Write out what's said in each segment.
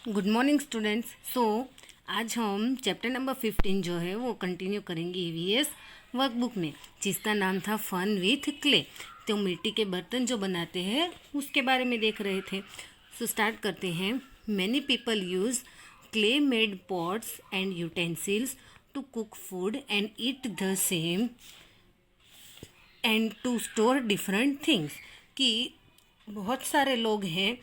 Good morning students. आज हम chapter number 15 जो है वो कंटिन्यू करेंगे ईवीएस वर्कबुक में, जिसका नाम था फन विथ क्ले। तो मिट्टी के बर्तन जो बनाते हैं उसके बारे में देख रहे थे। स्टार्ट करते हैं। Many people use clay made pots and utensils to cook food and eat the same and to store different things. कि बहुत सारे लोग हैं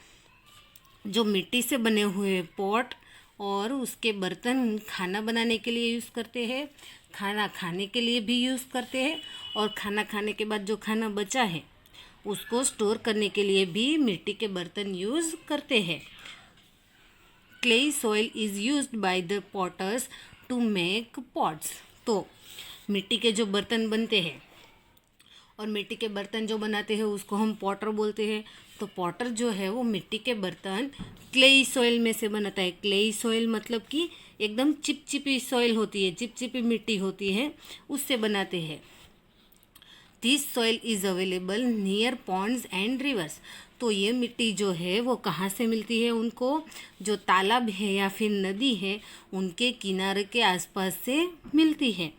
जो मिट्टी से बने हुए पॉट और उसके बर्तन खाना बनाने के लिए यूज़ करते हैं, खाना खाने के लिए भी यूज़ करते हैं, और खाना खाने के बाद जो खाना बचा है उसको स्टोर करने के लिए भी मिट्टी के बर्तन यूज़ करते हैं। Clay soil is used by the potters to make pots. तो मिट्टी के जो बर्तन बनते हैं और मिट्टी के बर्तन जो बनाते हैं उसको हम पॉटर बोलते हैं। तो पॉटर जो है वो मिट्टी के बर्तन क्लेई सॉइल में से बनाता है। क्लेई सॉइल मतलब कि एकदम चिपचिपी सॉइल होती है, चिपचिपी मिट्टी होती है, उससे बनाते हैं। This soil is available near Pond's and reverse. तो ये मिट्टी जो है वो कहाँ से मिलती है उनको? जो तालाब है या फिर नदी है उनके किनारे के आसपास से मिलती है।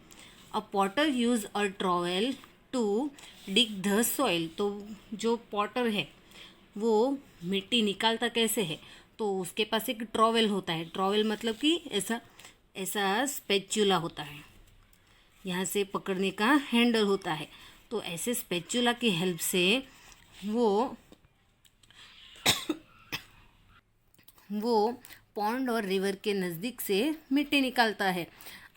A potter use a trowel to dig the soil. तो जो पॉटर है वो मिट्टी निकालता कैसे है? तो उसके पास एक ट्रॉवेल होता है। ट्रॉवेल मतलब कि ऐसा ऐसा स्पैचुला होता है, यहाँ से पकड़ने का हैंडल होता है। तो ऐसे स्पैचुला की हेल्प से वो पॉन्ड और रिवर के नज़दीक से मिट्टी निकालता है।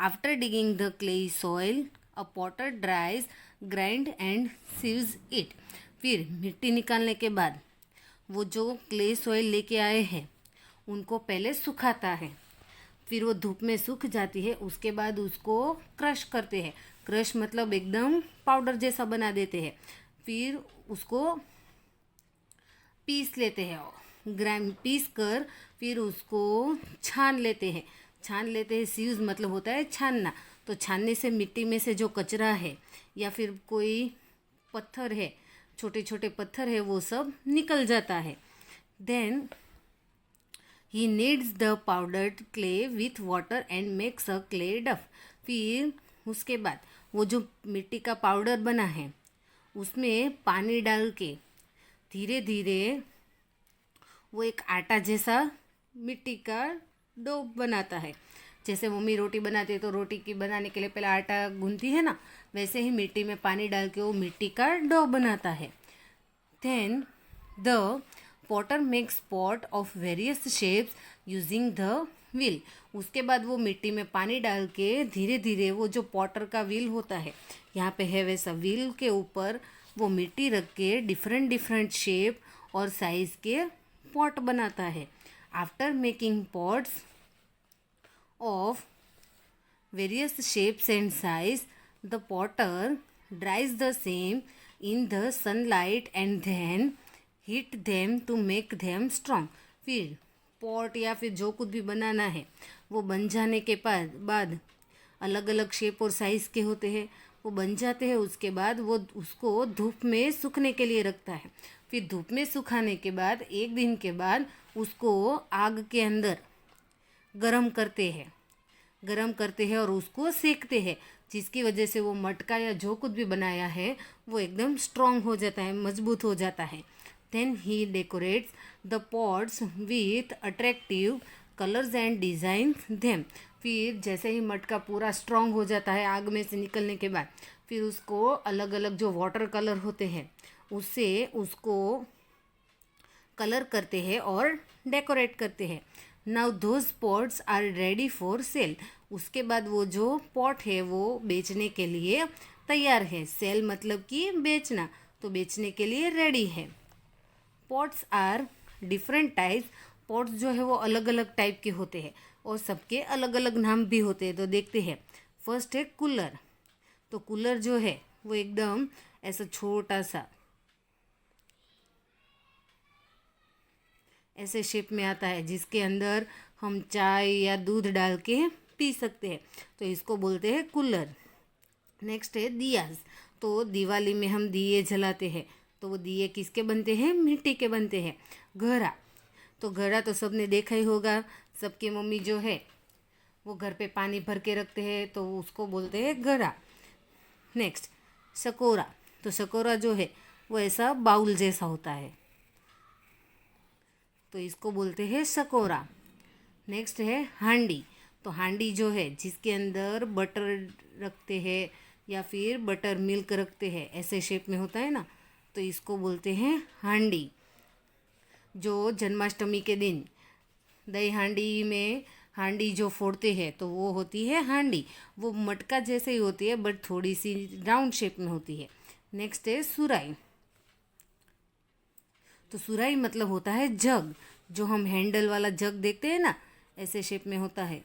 After digging the clayey soil a Potter ड्राइज grind and sieves it. फिर मिट्टी निकालने के बाद वो जो क्ले सॉइल लेके आए हैं उनको पहले सुखाता है, फिर वो धूप में सूख जाती है। उसके बाद उसको क्रश करते हैं। क्रश मतलब एकदम पाउडर जैसा बना देते हैं। फिर उसको पीस लेते हैं, ग्राइंड पीस कर फिर उसको छान लेते हैं। सीव्स मतलब होता है छानना। तो छानने से मिट्टी में से जो कचरा है या फिर कोई पत्थर है, छोटे छोटे पत्थर है, वो सब निकल जाता है। Then he needs the powdered clay with water and makes a clay dough. फिर उसके बाद वो जो मिट्टी का पाउडर बना है उसमें पानी डाल के धीरे धीरे वो एक आटा जैसा मिट्टी का डो बनाता है। जैसे मम्मी रोटी बनाती है तो रोटी की बनाने के लिए पहले आटा गूंथती है ना, वैसे ही मिट्टी में पानी डाल के वो मिट्टी का डो बनाता है। Then the potter makes pot of various shapes using the wheel. उसके बाद वो मिट्टी में पानी डाल के धीरे धीरे वो जो पॉटर का व्हील होता है, यहाँ पे है वैसा व्हील के ऊपर वो मिट्टी रख के डिफरेंट डिफरेंट शेप और साइज के पॉट बनाता है। After making pots of various shapes and size, the potter dries the same in the sunlight and then heat them to make them strong। फिर पॉट या फिर जो कुछ भी बनाना है वो बन जाने के बाद अलग अलग शेप और साइज़ के होते हैं, वो बन जाते हैं। उसके बाद वो उसको धूप में सूखने के लिए रखता है। फिर धूप में सुखाने के बाद एक दिन के बाद उसको आग के अंदर गरम करते हैं और उसको सेकते हैं, जिसकी वजह से वो मटका या जो कुछ भी बनाया है वो एकदम स्ट्रॉन्ग हो जाता है, मजबूत हो जाता है। Then he decorates the pots with attractive colours and design them. फिर जैसे ही मटका पूरा स्ट्रॉन्ग हो जाता है आग में से निकलने के बाद, फिर उसको अलग अलग जो वाटर कलर होते हैं उससे उसको कलर करते हैं और डेकोरेट करते हैं। Now those pots are ready for sale. उसके बाद वो जो पॉट है वो बेचने के लिए तैयार है। सेल मतलब कि बेचना, तो बेचने के लिए रेडी है। Pots are different types. पॉट्स जो है वो अलग अलग टाइप के होते हैं और सबके अलग अलग नाम भी होते हैं। तो देखते हैं। फर्स्ट है कूलर। तो कूलर जो है वो एकदम ऐसा छोटा सा ऐसे शेप में आता है, जिसके अंदर हम चाय या दूध डाल के पी सकते हैं। तो इसको बोलते हैं कूलर। नेक्स्ट है दियाज। तो दिवाली में हम दिए जलाते हैं, तो वो दिए किसके बनते हैं? मिट्टी के बनते हैं। घड़ा। तो घड़ा तो सबने देखा ही होगा, सबकी मम्मी जो है वो घर पे पानी भर के रखते हैं तो उसको बोलते हैं घड़ा। नेक्स्ट सकोरा, तो सकोरा जो है वो ऐसा बाउल जैसा होता है, तो इसको बोलते हैं सकोरा। नेक्स्ट है हांडी, तो हांडी जो है जिसके अंदर बटर रखते हैं या फिर बटर मिल्क रखते हैं, ऐसे शेप में होता है ना, तो इसको बोलते हैं हांडी। जो जन्माष्टमी के दिन दही हांडी में हांडी जो फोड़ते हैं तो वो होती है हांडी। वो मटका जैसे ही होती है बट थोड़ी सी राउंड शेप में होती है। नेक्स्ट है सुराई, तो सुराई मतलब होता है जग, जो हम हैंडल वाला जग देखते हैं ना, ऐसे शेप में होता है।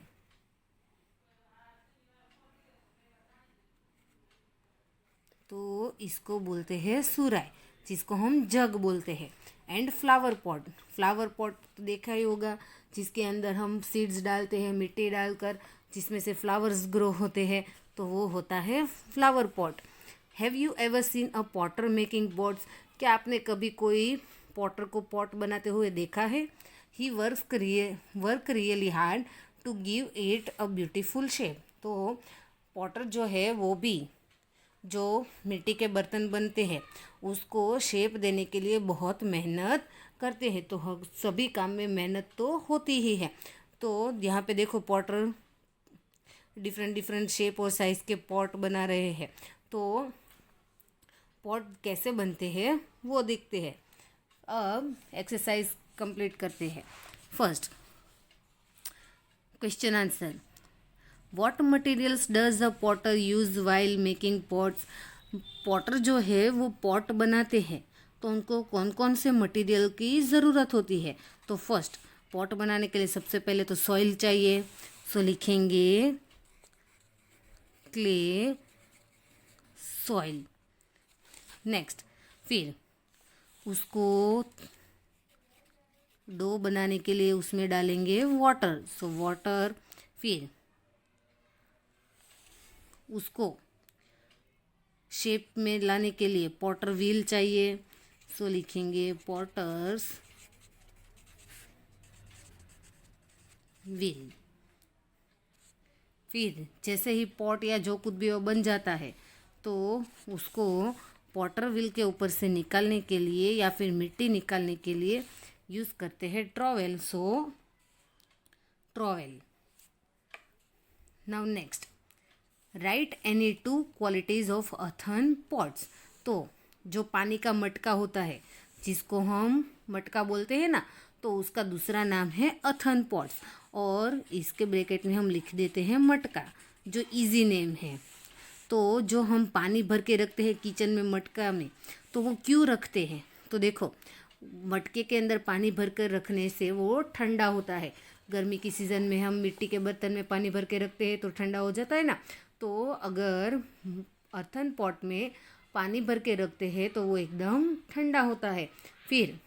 तो इसको बोलते हैं सुराई, जिसको हम जग बोलते हैं। And flower pot, flower pot तो देखा ही होगा, जिसके अंदर हम सीड्स डालते हैं मिट्टी डालकर, जिसमें से फ्लावर्स ग्रो होते हैं, तो वो होता है flower pot. Have you ever seen a Potter making pots, क्या आपने कभी कोई पॉटर को पॉट बनाते हुए देखा है? He work really hard to give it a beautiful shape, तो पॉटर जो है वो भी जो मिट्टी के बर्तन बनते हैं उसको शेप देने के लिए बहुत मेहनत करते हैं। तो सभी काम में मेहनत तो होती ही है। तो यहाँ पे देखो पॉटर डिफरेंट डिफरेंट शेप और साइज़ के पॉट बना रहे हैं। तो पॉट कैसे बनते हैं वो देखते हैं। अब एक्सरसाइज कंप्लीट करते हैं। First question answer, what materials does a Potter use while making pots, Potter जो है वो पॉट बनाते हैं तो उनको कौन कौन से मटेरियल की ज़रूरत होती है? तो फर्स्ट पॉट बनाने के लिए सबसे पहले तो सॉइल चाहिए, सो लिखेंगे क्ले सॉइल। नेक्स्ट फिर उसको डो बनाने के लिए उसमें डालेंगे वाटर, सो वाटर। फिर उसको शेप में लाने के लिए पॉटर व्हील चाहिए, सो लिखेंगे पॉटर्स व्हील। फिर जैसे ही पॉट या जो कुछ भी वो बन जाता है तो उसको पॉटर व्हील के ऊपर से निकालने के लिए या फिर मिट्टी निकालने के लिए यूज़ करते हैं trowel, so trowel. Now next, right any two qualities of earthen pots, तो जो पानी का मटका होता है जिसको हम मटका बोलते हैं ना, तो उसका दूसरा नाम है अर्थन पॉट्स, और इसके ब्रैकेट में हम लिख देते हैं मटका, जो इजी नेम है। तो जो हम पानी भर के रखते हैं किचन में मटका में, तो वो क्यों रखते हैं? तो देखो मटके के अंदर पानी भर कर रखने से वो ठंडा होता है। गर्मी की सीज़न में हम मिट्टी के बर्तन में पानी भर के रखते हैं तो ठंडा हो जाता है ना, तो अगर अर्थन पॉट में पानी भर के रखते हैं तो वो एकदम ठंडा होता है। फिर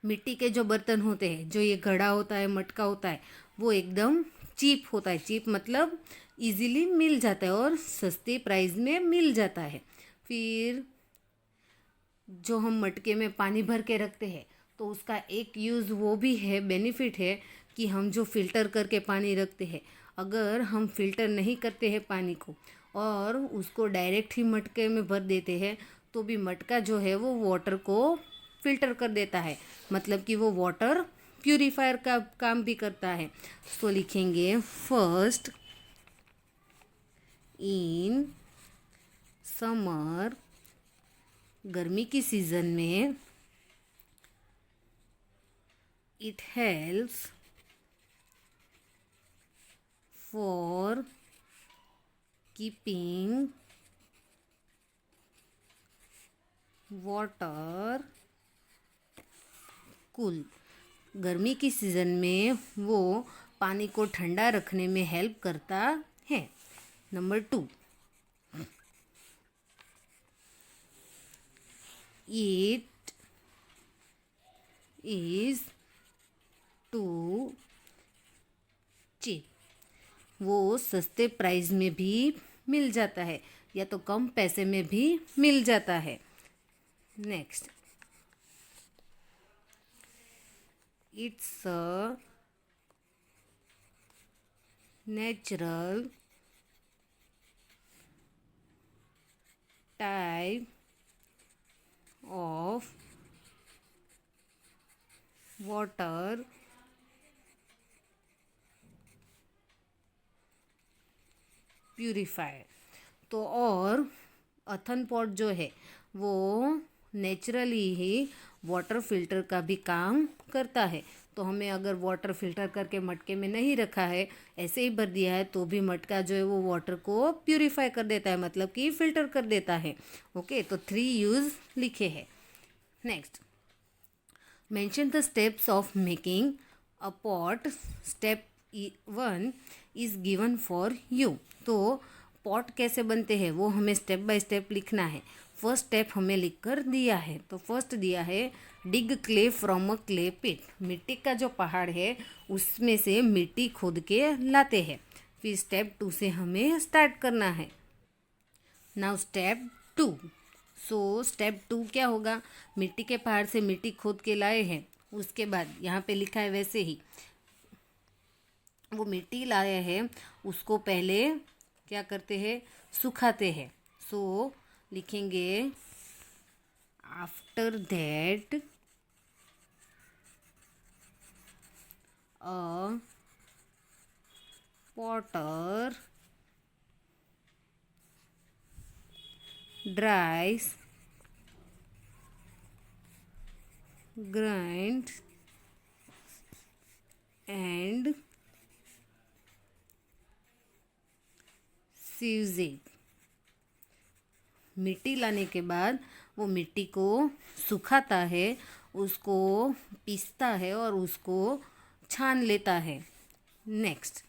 मिट्टी के जो बर्तन होते हैं, जो ये घड़ा होता है मटका होता है, वो एकदम चीप होता है। चीप मतलब इजीली मिल जाता है और सस्ते प्राइस में मिल जाता है। फिर जो हम मटके में पानी भर के रखते हैं तो उसका एक यूज़ वो भी है, बेनिफिट है कि हम जो फ़िल्टर करके पानी रखते हैं, अगर हम फ़िल्टर नहीं करते हैं पानी को और उसको डायरेक्ट ही मटके में भर देते हैं तो भी मटका जो है वो वाटर को फ़िल्टर कर देता है, मतलब कि वो वाटर प्यूरीफायर का काम भी करता है। तो लिखेंगे फर्स्ट इन समर, गर्मी की सीज़न में it helps for keeping water cool, गर्मी की सीज़न में वो पानी को ठंडा रखने में हेल्प करता है। Number 2, it is too cheap, वो सस्ते प्राइस में भी मिल जाता है या तो कम पैसे में भी मिल जाता है। Next, It's a natural type of water purifier. तो और अथन पॉट जो है वो नेचुरली ही वाटर फिल्टर का भी काम करता है। तो हमें अगर वाटर फिल्टर करके मटके में नहीं रखा है, ऐसे ही भर दिया है, तो भी मटका जो है वो वाटर को प्यूरीफाई कर देता है, मतलब कि फिल्टर कर देता है। ओके, तो 3 यूज लिखे हैं। Next, mention the steps of making a pot. Step 1 is given for you. तो पॉट कैसे बनते हैं वो हमें स्टेप बाय स्टेप लिखना है। फर्स्ट स्टेप हमें लिख कर दिया है। तो फर्स्ट दिया है डिग क्ले फ्रॉम अ क्ले पिट। मिट्टी का जो पहाड़ है उसमें से मिट्टी खोद के लाते हैं। फिर स्टेप 2 से हमें स्टार्ट करना है। Now step 2। सो स्टेप 2 क्या होगा? मिट्टी के पहाड़ से मिट्टी खोद के लाए हैं। उसके बाद यहाँ पे लिखा है वैसे ही वो मिट्टी लाए हैं, उसको पहले क्या करते हैं? सुखाते हैं। सो लिखेंगे after that a Potter Dryas grind and sieves it. मिट्टी लाने के बाद वो मिट्टी को सुखाता है, उसको पीसता है और उसको छान लेता है। Next,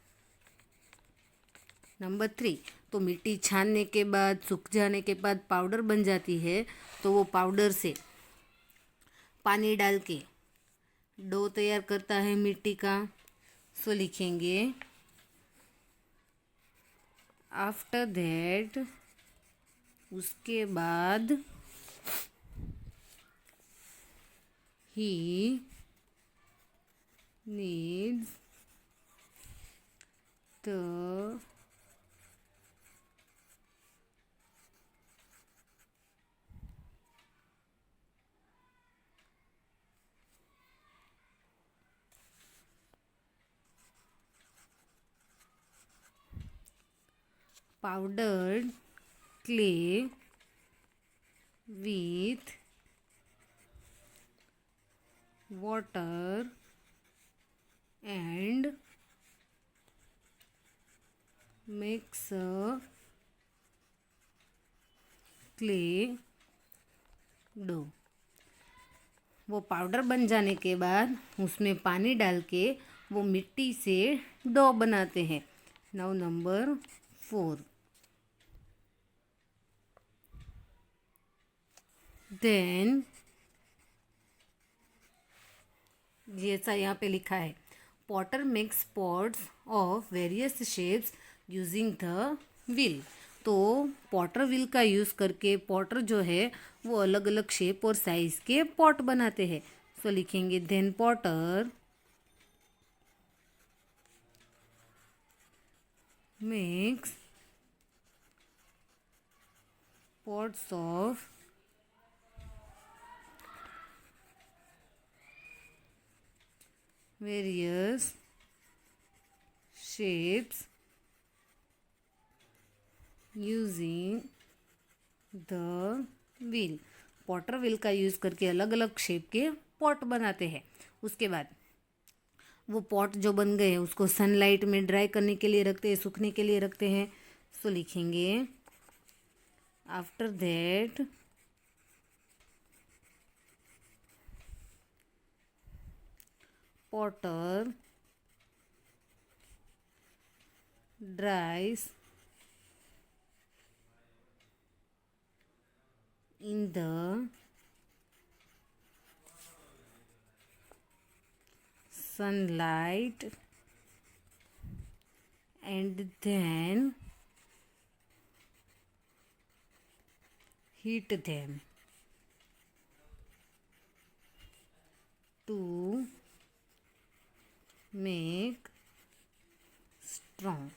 number 3। तो मिट्टी छानने के बाद, सूख जाने के बाद पाउडर बन जाती है। तो वो पाउडर से पानी डाल के डो तैयार करता है मिट्टी का। सो लिखेंगे आफ्टर दैट, उसके बाद ही needs the powdered clay with water and mix a clay dough। वो पाउडर बन जाने के बाद उसमें पानी डाल के वो मिट्टी से डो बनाते हैं। Now number 4। देन जैसा यहाँ पे लिखा है, Potter makes pots of various shapes using the wheel. तो पॉटर व्हील का यूज़ करके पॉटर जो है वो अलग अलग शेप और साइज के पॉट बनाते हैं। सो लिखेंगे then potter makes pots of various shapes using the wheel। Potter wheel का यूज़ करके अलग अलग शेप के पॉट बनाते हैं। उसके बाद वो पॉट जो बन गए उसको सनलाइट में ड्राई करने के लिए रखते हैं, सूखने के लिए रखते हैं। सो लिखेंगे after that Potter dries in the sunlight and then heat them to make strong.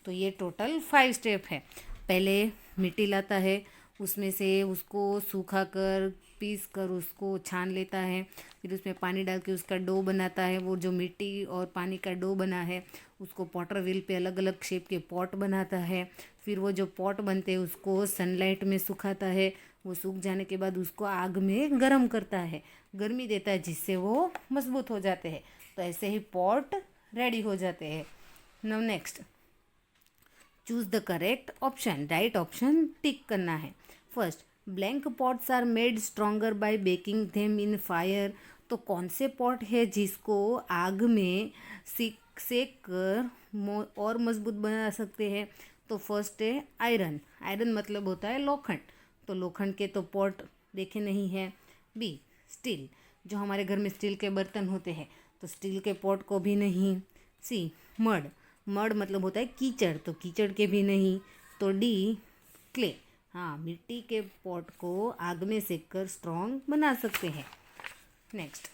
तो ये टोटल 5 स्टेप है। पहले मिट्टी लाता है, उसमें से उसको सूखा कर पीस कर उसको छान लेता है, फिर उसमें पानी डाल के उसका डो बनाता है। वो जो मिट्टी और पानी का डो बना है उसको पॉटर व्हील पे अलग अलग शेप के पॉट बनाता है। फिर वो जो पॉट बनते हैं उसको सनलाइट में सुखाता है। वो सूख जाने के बाद उसको आग में गर्म करता है, गर्मी देता है, जिससे वो मजबूत हो जाते हैं। तो ऐसे ही पॉट रेडी हो जाते हैं। Now next, choose the correct option. Right option tick करना है। First, blank pots are made stronger by baking them in fire. तो कौन से पॉट है जिसको आग में सेक कर और मजबूत बना सकते हैं? तो फर्स्ट है आयरन। आयरन मतलब होता है लोखंड। तो लोखंड के तो पॉट देखे नहीं है। बी, स्टील, जो हमारे घर में स्टील के बर्तन होते हैं, तो स्टील के पॉट को भी नहीं। सी, मड। मड मतलब होता है कीचड़, तो कीचड़ के भी नहीं। तो डी, क्ले। हाँ, मिट्टी के पॉट को आग में सेक कर स्ट्रॉन्ग बना सकते हैं। Next,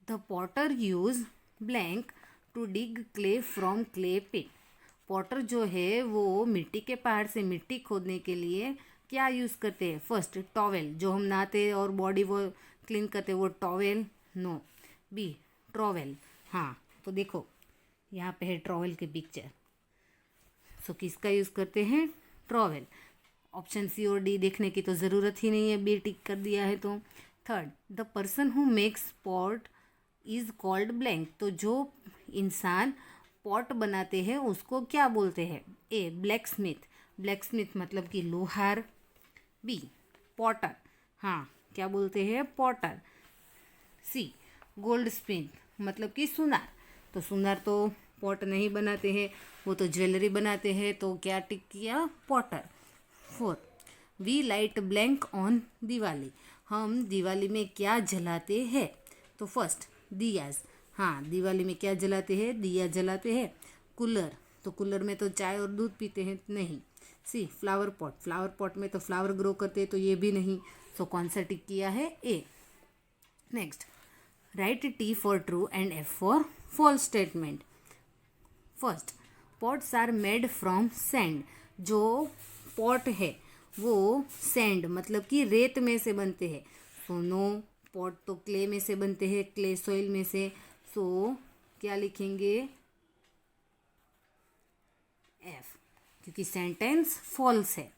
the potter use blank to dig clay from clay pit. Potter जो है वो मिट्टी के पहाड़ से मिट्टी खोदने के लिए क्या यूज़ करते हैं? फर्स्ट, टॉवेल, जो हम नहाते और बॉडी वो क्लीन करते वो टॉवेल। नो। B, trowel. हाँ, तो देखो यहाँ पे है ट्रॉवेल की पिक्चर। सो किसका यूज़ करते हैं? ट्रॉवेल। ऑप्शन सी और डी देखने की तो ज़रूरत ही नहीं है, बी टिक कर दिया है तो। Third, the person who makes pot is called blank. तो जो इंसान पॉट बनाते हैं उसको क्या बोलते हैं? A, blacksmith. Blacksmith मतलब कि लोहार। B, potter. हाँ, क्या बोलते हैं? पॉटर। सी, गोल्ड स्मिथ मतलब कि सुनार। तो सुनार तो पॉट नहीं बनाते हैं, वो तो ज्वेलरी बनाते हैं। तो क्या टिक किया? Potter. Fourth, we light blank on Diwali. हम दिवाली में क्या जलाते हैं? तो फर्स्ट, दियाज। हाँ, दिवाली में क्या जलाते हैं? दिया जलाते हैं। कूलर, तो कूलर में तो चाय और दूध पीते हैं, नहीं। सी, फ्लावर पॉट। फ्लावर पॉट में तो फ्लावर ग्रो करते हैं, तो ये भी नहीं। सो कौन सा टिक किया है? A. Next, write T for true and F for false statement. First, pots are made from sand. जो पॉट है वो सैंड मतलब कि रेत में से बनते हैं। सो नो, पॉट तो क्ले में से बनते हैं, क्ले सॉइल में से। सो क्या लिखेंगे? एफ, क्योंकि सेंटेंस फॉल्स है।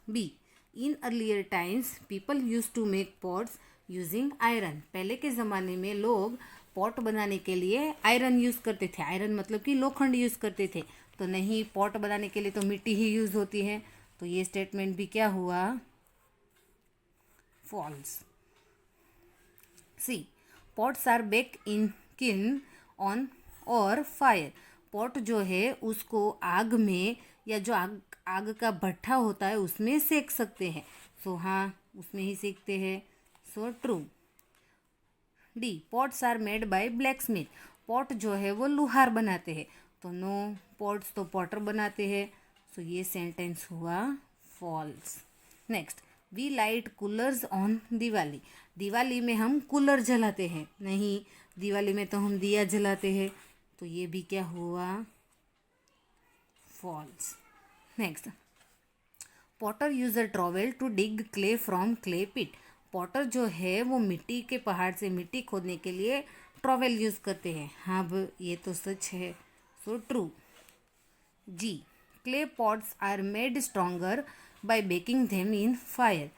B, in earlier times people use to make pots using iron. पहले के ज़माने में लोग पॉट बनाने के लिए आयरन यूज़ करते थे। आयरन मतलब कि लोखंड यूज़ करते थे। तो नहीं, पॉट बनाने के लिए तो मिट्टी ही यूज़ होती है। तो ये स्टेटमेंट भी क्या हुआ? False. C, pots are bake in kiln on और फायर। पॉट जो है उसको आग में या जो आग आग का भट्ठा होता है उसमें सेक सकते हैं। सो हाँ, उसमें ही सेकते हैं। So true. D, pots are made by blacksmith. पॉट जो है वो लुहार बनाते हैं। तो नो, पॉट्स तो पॉटर बनाते हैं। सो ये सेंटेंस हुआ false. Next, we light coolers on Diwali. Diwali में हम कूलर जलाते हैं, नहीं। दिवाली में तो हम दिया जलाते हैं। तो ये भी क्या हुआ? False. Next, potter use a trowel to dig clay from clay pit. Potter जो है वो मिट्टी के पहाड़ से मिट्टी खोदने के लिए ट्रॉवेल यूज करते हैं। हाँ, अब ये तो सच है। So true. G, clay pots are made stronger by baking them in fire.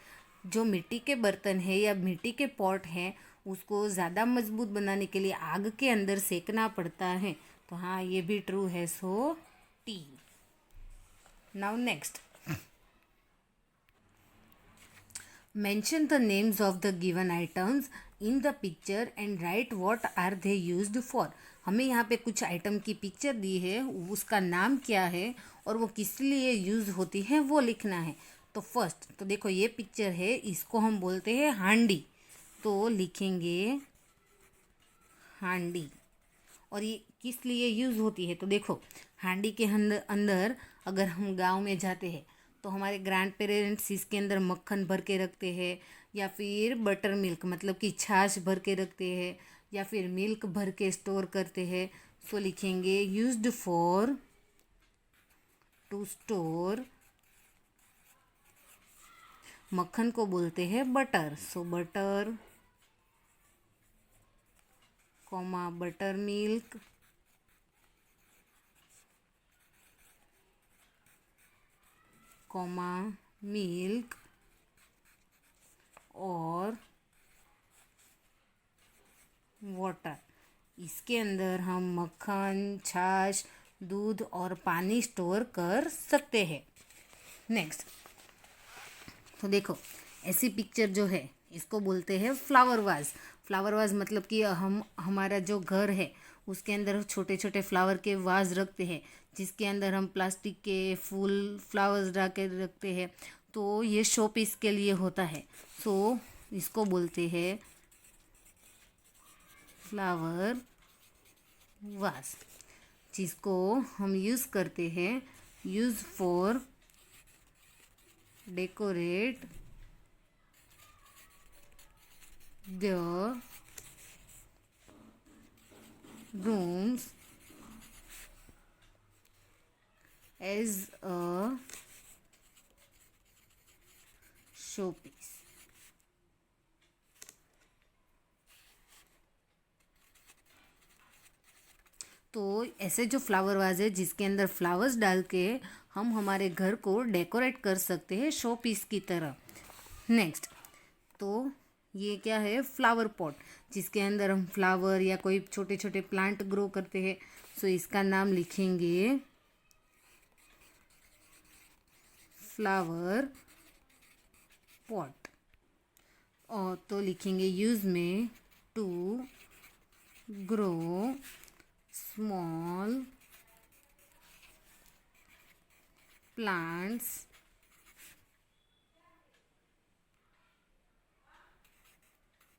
जो मिट्टी के बर्तन है या मिट्टी के पॉट हैं उसको ज़्यादा मजबूत बनाने के लिए आग के अंदर सेकना पड़ता है। तो हाँ, ये भी ट्रू है। So T. Now next, mention the names of the given items in the picture and write what are they used for। हमें यहाँ पे कुछ आइटम की पिक्चर दी है, उसका नाम क्या है और वो किस लिए यूज़ होती है वो लिखना है। तो फर्स्ट, तो देखो ये पिक्चर है, इसको हम बोलते हैं हांडी। तो लिखेंगे हांडी। और ये किस लिए यूज़ होती है? तो देखो, हांडी के अंदर अगर हम गांव में जाते हैं तो हमारे ग्रैंड पेरेंट्स इसके अंदर मक्खन भर के रखते हैं, या फिर बटर मिल्क मतलब कि छाछ भर के रखते हैं, या फिर मिल्क भर के स्टोर करते हैं। सो लिखेंगे यूज्ड फॉर टू स्टोर, मक्खन को बोलते हैं बटर। सो butter comma butter milk comma milk और वाटर। इसके अंदर हम मक्खन, छाछ, दूध और पानी स्टोर कर सकते हैं। नेक्स्ट, तो देखो ऐसी पिक्चर जो है इसको बोलते हैं फ्लावर वाज। फ्लावर वाज मतलब कि हमारा जो घर है उसके अंदर छोटे छोटे फ्लावर के वाज रखते हैं, जिसके अंदर हम प्लास्टिक के फूल फ्लावर्स डाल के रखते हैं। तो ये शो पीस के लिए होता है। सो इसको बोलते हैं फ्लावर वाज, जिसको हम यूज़ करते हैं use for decorate the rooms as a showpiece। तो ऐसे जो फ्लावर वाज है जिसके अंदर फ्लावर्स डाल के हम हमारे घर को डेकोरेट कर सकते हैं शो पीस की तरह। नेक्स्ट, तो ये क्या है, फ्लावर पॉट, जिसके अंदर हम फ्लावर या कोई छोटे छोटे प्लांट ग्रो करते हैं। सो इसका नाम लिखेंगे फ्लावर पॉट, और तो लिखेंगे यूज में to grow small plants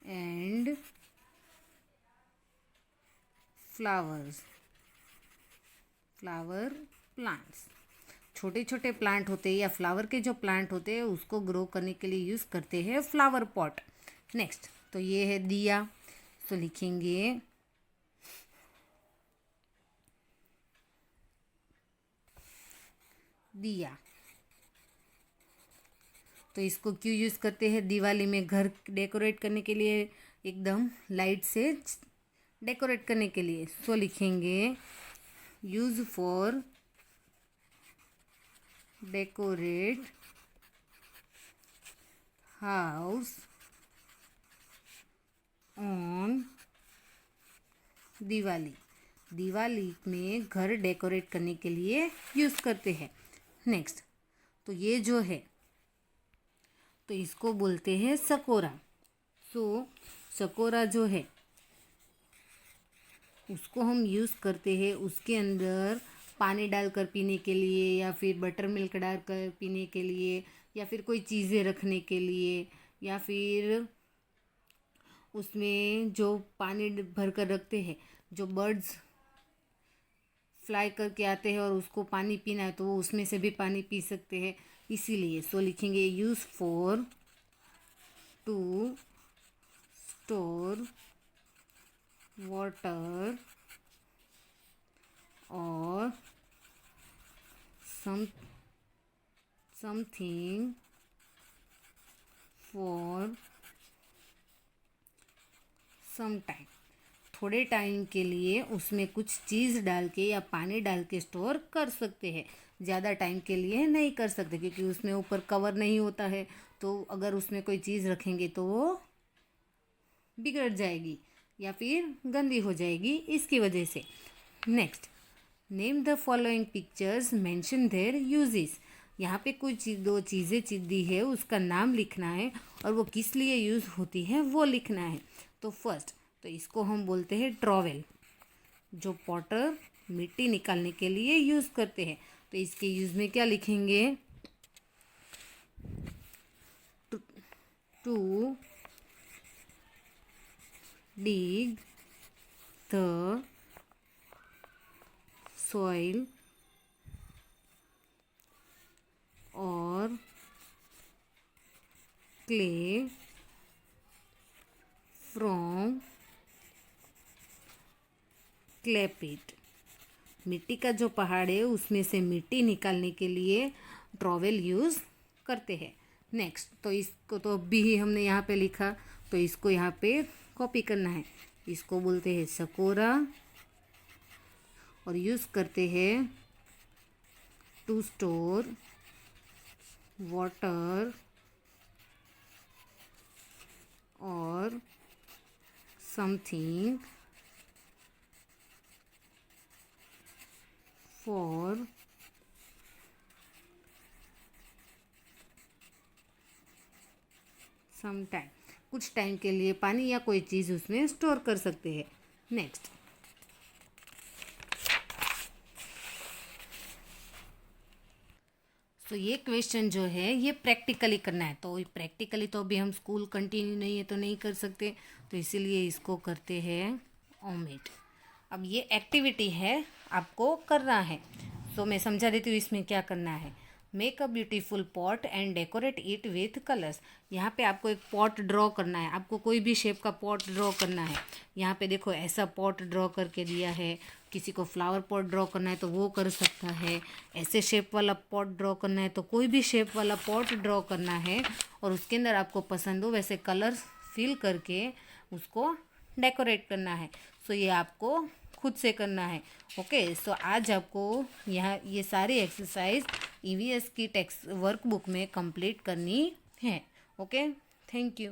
and flower plants. छोटे छोटे प्लांट होते हैं या फ्लावर के जो प्लांट होते हैं उसको ग्रो करने के लिए यूज़ करते हैं फ्लावर पॉट। नेक्स्ट, तो ये है दिया। तो लिखेंगे दिया। तो इसको क्यों यूज़ करते हैं, दिवाली में घर डेकोरेट करने के लिए, एकदम लाइट से डेकोरेट करने के लिए। सो लिखेंगे use for decorate house on Diwali. Diwali में घर डेकोरेट करने के लिए यूज़ करते हैं। नेक्स्ट, तो ये जो है तो इसको बोलते हैं सकोरा। सो सकोरा जो है उसको हम यूज़ करते हैं उसके अंदर पानी डालकर पीने के लिए, या फिर बटर मिल्क डालकर पीने के लिए, या फिर कोई चीज़ें रखने के लिए, या फिर उसमें जो पानी भर कर रखते हैं, जो बर्ड्स फ्लाई करके आते हैं और उसको पानी पीना है तो वो उसमें से भी पानी पी सकते हैं, इसीलिए। सो लिखेंगे use for to store water और समथिंग फॉर सम टाइम। थोड़े टाइम के लिए उसमें कुछ चीज़ डाल के या पानी डाल के स्टोर कर सकते हैं, ज़्यादा टाइम के लिए नहीं कर सकते क्योंकि उसमें ऊपर कवर नहीं होता है। तो अगर उसमें कोई चीज़ रखेंगे तो वो बिगड़ जाएगी या फिर गंदी हो जाएगी, इसकी वजह से। Next, name the following pictures, mention there uses. यहाँ पे कुछ दो चीज़ें दी है, उसका नाम लिखना है और वो किस लिए यूज़ होती है वो लिखना है। तो फर्स्ट, तो इसको हम बोलते हैं ट्रॉवेल, जो पॉटर मिट्टी निकालने के लिए यूज़ करते हैं। तो इसके यूज़ में क्या लिखेंगे, to dig the soil or clay from clay pit। मिट्टी का जो पहाड़ है उसमें से मिट्टी निकालने के लिए ट्रॉवेल यूज़ करते हैं। नेक्स्ट, तो इसको तो अभी ही हमने यहाँ पे लिखा, तो इसको यहाँ पे कॉपी करना है। इसको बोलते हैं सकोरा और यूज़ करते हैं टू स्टोर वाटर और समथिंग फॉर सम टाइम। कुछ टाइम के लिए पानी या कोई चीज़ उसमें स्टोर कर सकते हैं। नेक्स्ट, तो ये क्वेश्चन जो है ये प्रैक्टिकली करना है। तो प्रैक्टिकली तो अभी हम स्कूल कंटिन्यू नहीं है तो नहीं कर सकते, तो इसीलिए इसको करते हैं ओमिट। अब ये एक्टिविटी है, आपको करना है। तो मैं समझा देती हूँ इसमें क्या करना है। Make a beautiful pot and decorate it with colours. यहाँ पे आपको एक पॉट ड्रॉ करना है, आपको कोई भी शेप का पॉट ड्रॉ करना है। यहाँ पे देखो ऐसा पॉट ड्रॉ करके दिया है। किसी को फ्लावर पॉट ड्रॉ करना है तो वो कर सकता है। ऐसे शेप वाला पॉट ड्रॉ करना है तो कोई भी शेप वाला पॉट ड्रॉ करना है, और उसके अंदर आपको पसंद हो वैसे कलर्स फिल करके उसको डेकोरेट करना है। सो ये आपको खुद से करना है। ओके, सो आज आपको यहाँ ये सारी एक्सरसाइज ईवीएस की टेक्स्ट वर्कबुक में कंप्लीट करनी है। Okay, thank you.